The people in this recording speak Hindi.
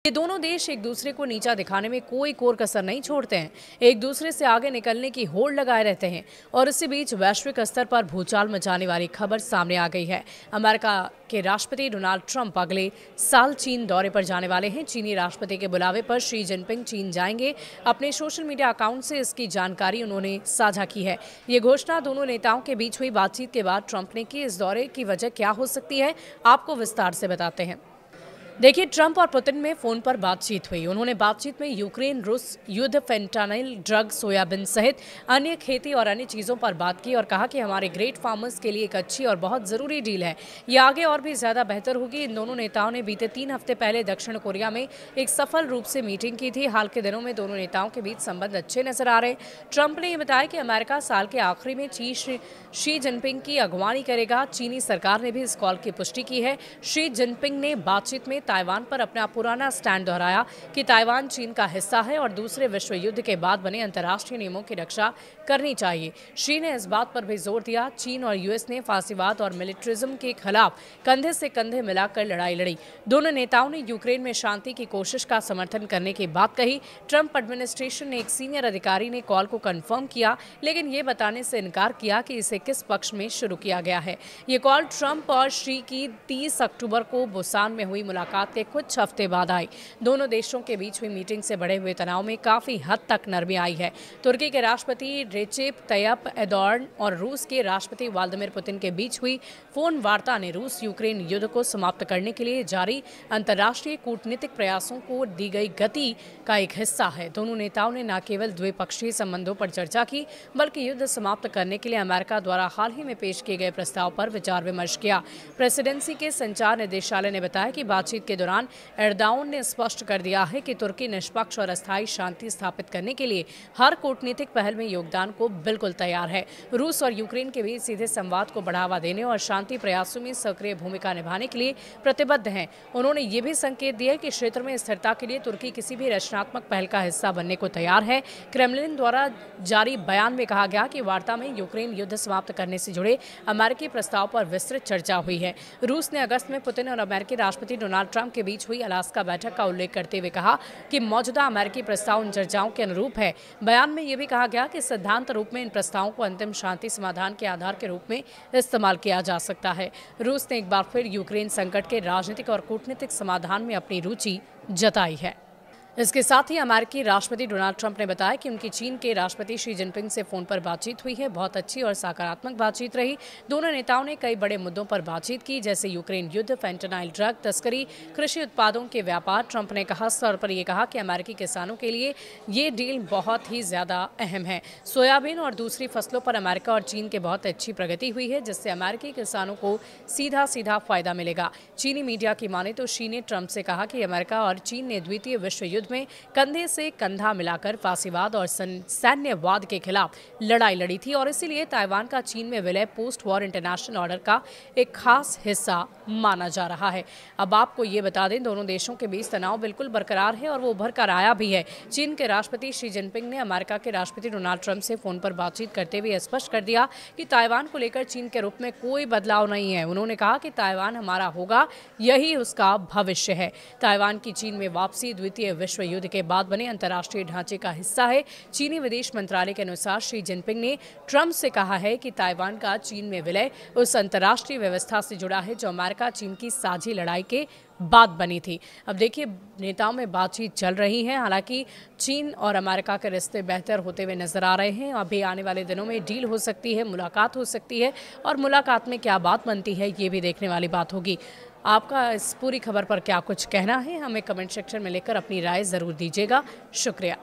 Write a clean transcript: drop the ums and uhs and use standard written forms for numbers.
ये दोनों देश एक दूसरे को नीचा दिखाने में कोई कोर कसर नहीं छोड़ते हैं, एक दूसरे से आगे निकलने की होड़ लगाए रहते हैं और इसी बीच वैश्विक स्तर पर भूचाल मचाने वाली खबर सामने आ गई है। अमेरिका के राष्ट्रपति डोनाल्ड ट्रंप अगले साल चीन दौरे पर जाने वाले हैं। चीनी राष्ट्रपति के बुलावे पर शी जिनपिंग चीन जाएंगे। अपने सोशल मीडिया अकाउंट से इसकी जानकारी उन्होंने साझा की है। ये घोषणा दोनों नेताओं के बीच हुई बातचीत के बाद ट्रंप ने की। इस दौरे की वजह क्या हो सकती है, आपको विस्तार से बताते हैं। देखिए, ट्रंप और पुतिन में फोन पर बातचीत हुई। उन्होंने बातचीत में यूक्रेन रूस युद्ध, फेंटानिल ड्रग, सोयाबीन सहित अन्य खेती और अन्य चीज़ों पर बात की और कहा कि हमारे ग्रेट फार्मर्स के लिए एक अच्छी और बहुत ज़रूरी डील है। ये आगे और भी ज़्यादा बेहतर होगी। इन दोनों नेताओं ने बीते 3 हफ्ते पहले दक्षिण कोरिया में एक सफल रूप से मीटिंग की थी। हाल के दिनों में दोनों नेताओं के बीच संबंध अच्छे नजर आ रहे। ट्रंप ने यह बताया कि अमेरिका साल के आखिरी में शी जिनपिंग की अगवानी करेगा। चीनी सरकार ने भी इस कॉल की पुष्टि की है। शी जिनपिंग ने बातचीत में ताइवान पर अपना पुराना स्टैंड दोहराया कि ताइवान चीन का हिस्सा है और दूसरे विश्व युद्ध के बाद बने अंतर्राष्ट्रीय नियमों की रक्षा करनी चाहिए। शी ने इस बात पर भी जोर दिया। चीन और यूएस ने फांसीवाद और मिलिट्रिज्म के खिलाफ कंधे से कंधे मिलाकर लड़ाई लड़ी। दोनों नेताओं ने यूक्रेन में शांति की कोशिश का समर्थन करने की बात कही। ट्रंप एडमिनिस्ट्रेशन ने एक सीनियर अधिकारी ने कॉल को कंफर्म किया, लेकिन ये बताने से इनकार किया कि इसे किस पक्ष में शुरू किया गया है। ये कॉल ट्रंप और शी की 30 अक्टूबर को बुसान में हुई मुलाकात के कुछ हफ्ते बाद आई। दोनों देशों के बीच हुई मीटिंग से बढ़े हुए तनाव में काफी हद तक नरमी आई है। तुर्की के राष्ट्रपति रेचेप तय्यप एर्दोगान और रूस के राष्ट्रपति व्लादिमीर पुतिन के बीच हुई फोन वार्ता ने रूस यूक्रेन युद्ध को समाप्त करने के लिए जारी अंतर्राष्ट्रीय कूटनीतिक प्रयासों को दी गई गति का एक हिस्सा है। दोनों नेताओं ने न केवल द्विपक्षीय संबंधों पर चर्चा की, बल्कि युद्ध समाप्त करने के लिए अमेरिका द्वारा हाल ही में पेश किए गए प्रस्ताव पर विचार विमर्श किया। प्रेसिडेंसी के संचार निदेशालय ने बताया कि बातचीत के दौरान एर्दोगान ने स्पष्ट कर दिया है कि तुर्की निष्पक्ष और अस्थायी शांति स्थापित करने के लिए हर कूटनीतिक पहल में योगदान को बिल्कुल तैयार है। रूस और यूक्रेन के बीच सीधे संवाद को बढ़ावा देने और शांति प्रयासों में सक्रिय भूमिका निभाने के लिए प्रतिबद्ध हैं। उन्होंने ये भी संकेत दिया कि क्षेत्र में स्थिरता के लिए तुर्की किसी भी रचनात्मक पहल का हिस्सा बनने को तैयार है। क्रेमलिन द्वारा जारी बयान में कहा गया कि वार्ता में यूक्रेन युद्ध समाप्त करने से जुड़े अमेरिकी प्रस्ताव पर विस्तृत चर्चा हुई है। रूस ने अगस्त में पुतिन और अमेरिकी राष्ट्रपति डोनाल्ड ट्रंप के बीच हुई अलास्का बैठक का उल्लेख करते हुए कहा कि मौजूदा अमेरिकी प्रस्ताव उन चर्चाओं के अनुरूप है। बयान में यह भी कहा गया कि सिद्धांत रूप में इन प्रस्तावों को अंतिम शांति समाधान के आधार के रूप में इस्तेमाल किया जा सकता है। रूस ने एक बार फिर यूक्रेन संकट के राजनीतिक और कूटनीतिक समाधान में अपनी रुचि जताई है। इसके साथ ही अमेरिकी राष्ट्रपति डोनाल्ड ट्रंप ने बताया कि उनकी चीन के राष्ट्रपति शी जिनपिंग से फोन पर बातचीत हुई है। बहुत अच्छी और सकारात्मक बातचीत रही। दोनों नेताओं ने कई बड़े मुद्दों पर बातचीत की, जैसे यूक्रेन युद्ध, फेंटानिल ड्रग तस्करी, कृषि उत्पादों के व्यापार। ट्रंप ने खास तौर पर यह कहा कि अमेरिकी किसानों के लिए ये डील बहुत ही ज्यादा अहम है। सोयाबीन और दूसरी फसलों पर अमेरिका और चीन के बहुत अच्छी प्रगति हुई है, जिससे अमेरिकी किसानों को सीधा फायदा मिलेगा। चीनी मीडिया की माने तो शी ने ट्रंप से कहा कि अमेरिका और चीन ने द्वितीय विश्व युद्ध में कंधे से कंधा मिलाकर फांसीवाद और सैन्यवाद के खिलाफ लड़ाई लड़ी थी और इसीलिए ताइवान का चीन में विलय पोस्ट वॉर इंटरनेशनल ऑर्डर का एक खास हिस्सा माना जा रहा है। अब आपको ये बता दें, दोनों देशों के बीच तनाव बिल्कुल बरकरार है और वो उभर कर आया भी है। चीन के राष्ट्रपति शी जिनपिंग ने अमेरिका के राष्ट्रपति डोनाल्ड ट्रंप से फोन पर बातचीत करते हुए स्पष्ट कर दिया कि ताइवान को लेकर चीन के रुख में कोई बदलाव नहीं है। उन्होंने कहा कि ताइवान हमारा होगा, यही उसका भविष्य है। ताइवान की चीन में वापसी द्वितीय विश्व युद्ध के बाद बने अंतर्राष्ट्रीय ढांचे का हिस्सा है। चीनी विदेश मंत्रालय के अनुसार शी जिनपिंग ने ट्रंप से कहा है कि ताइवान का चीन में विलय उस अंतर्राष्ट्रीय व्यवस्था से जुड़ा है जो अमेरिका चीन की साझी लड़ाई के बाद बनी थी। अब देखिए, नेताओं में बातचीत चल रही है। हालांकि चीन और अमेरिका के रिश्ते बेहतर होते हुए नजर आ रहे हैं। अभी आने वाले दिनों में डील हो सकती है, मुलाकात हो सकती है और मुलाकात में क्या बात बनती है ये भी देखने वाली बात होगी। आपका इस पूरी खबर पर क्या कुछ कहना है, हमें कमेंट सेक्शन में लिखकर अपनी राय जरूर दीजिएगा। शुक्रिया।